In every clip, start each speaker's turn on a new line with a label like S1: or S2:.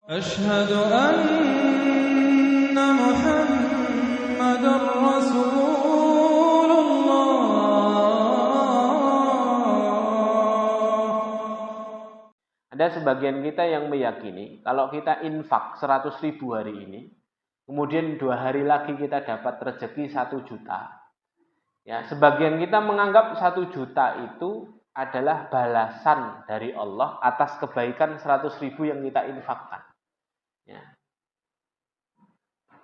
S1: أشهد أن محمدا رسول الله.
S2: Ada sebagian kita yang meyakini kalau kita infak 100.000 hari ini, kemudian 2 hari lagi kita dapat rezeki 1 juta. Ya, sebagian kita menganggap 1 juta itu adalah balasan dari Allah atas kebaikan 100.000 yang kita infakkan. Ya.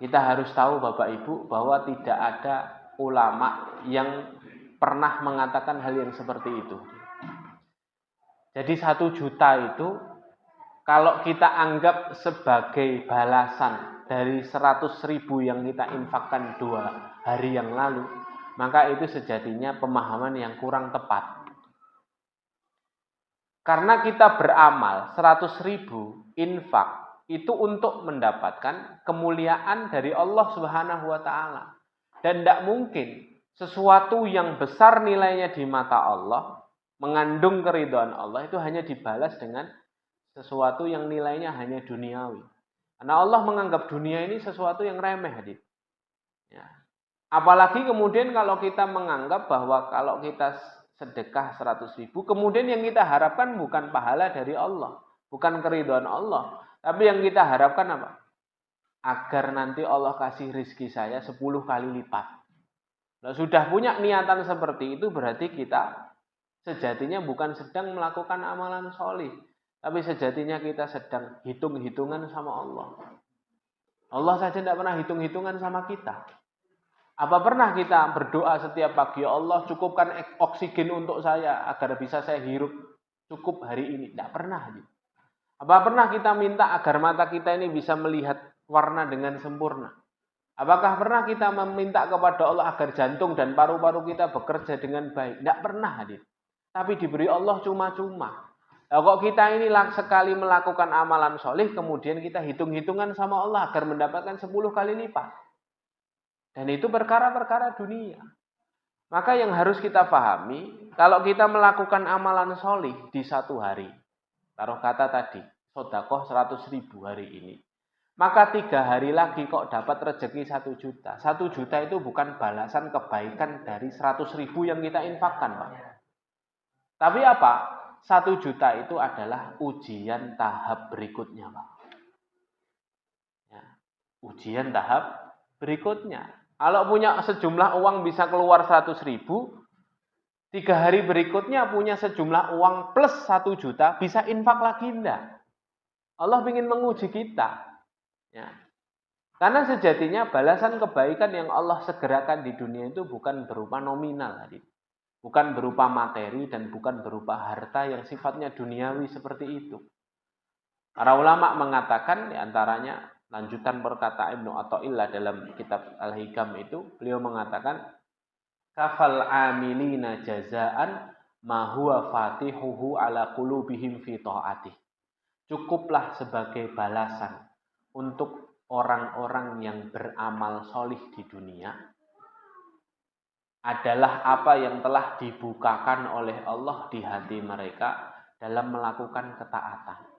S2: Kita harus tahu Bapak Ibu bahwa tidak ada ulama yang pernah mengatakan hal yang seperti itu. Jadi 1 juta itu kalau kita anggap sebagai balasan dari 100.000 yang kita infakkan 2 hari yang lalu, maka itu sejatinya pemahaman yang kurang tepat. Karena kita beramal 100.000 infak itu untuk mendapatkan kemuliaan dari Allah Subhanahu wa taala. Dan tidak mungkin sesuatu yang besar nilainya di mata Allah, mengandung keridhaan Allah, itu hanya dibalas dengan sesuatu yang nilainya hanya duniawi. Karena Allah menganggap dunia ini sesuatu yang remeh, adik. Ya. Apalagi kemudian kalau kita menganggap bahwa kalau kita sedekah 100.000, kemudian yang kita harapkan bukan pahala dari Allah, bukan keridhaan Allah, tapi yang kita harapkan apa? Agar nanti Allah kasih rizki saya 10 kali lipat. Nah, sudah punya niatan seperti itu, berarti kita sejatinya bukan sedang melakukan amalan solih, tapi sejatinya kita sedang hitung-hitungan sama Allah. Allah saja tidak pernah hitung-hitungan sama kita. Apa pernah kita berdoa setiap pagi, ya Allah cukupkan oksigen untuk saya agar bisa saya hirup cukup hari ini? Tidak pernah. Apa pernah kita minta agar mata kita ini bisa melihat warna dengan sempurna? Apakah pernah kita meminta kepada Allah agar jantung dan paru-paru kita bekerja dengan baik? Tidak pernah. Tapi diberi Allah cuma-cuma. Nah, kok kita ini sekali melakukan amalan solih, kemudian kita hitung-hitungan sama Allah agar mendapatkan 10 kali lipat. Dan itu perkara-perkara dunia. Maka yang harus kita pahami, kalau kita melakukan amalan solih di 1 hari, taruh kata tadi, sedekah 100.000 hari ini, maka 3 hari lagi kok dapat rezeki 1 juta. 1 juta itu bukan balasan kebaikan dari 100.000 yang kita infakkan, Pak. Tapi apa? 1 juta itu adalah ujian tahap berikutnya, Pak. Ya, ujian tahap berikutnya. Kalau punya sejumlah uang bisa keluar 100.000, 3 hari berikutnya punya sejumlah uang plus 1 juta, bisa infak lagi enggak? Allah ingin menguji kita. Ya. Karena sejatinya balasan kebaikan yang Allah segerakan di dunia itu bukan berupa nominal, bukan berupa materi dan bukan berupa harta yang sifatnya duniawi seperti itu. Para ulama mengatakan diantaranya lanjutan perkataan Ibnu Athaillah dalam kitab Al-Hikam itu, beliau mengatakan kafal amilina jazaan ma huwa fatihuhu ala qulubihim fi ta'atih. Cukuplah sebagai balasan untuk orang-orang yang beramal solih di dunia adalah apa yang telah dibukakan oleh Allah di hati mereka dalam melakukan ketaatan.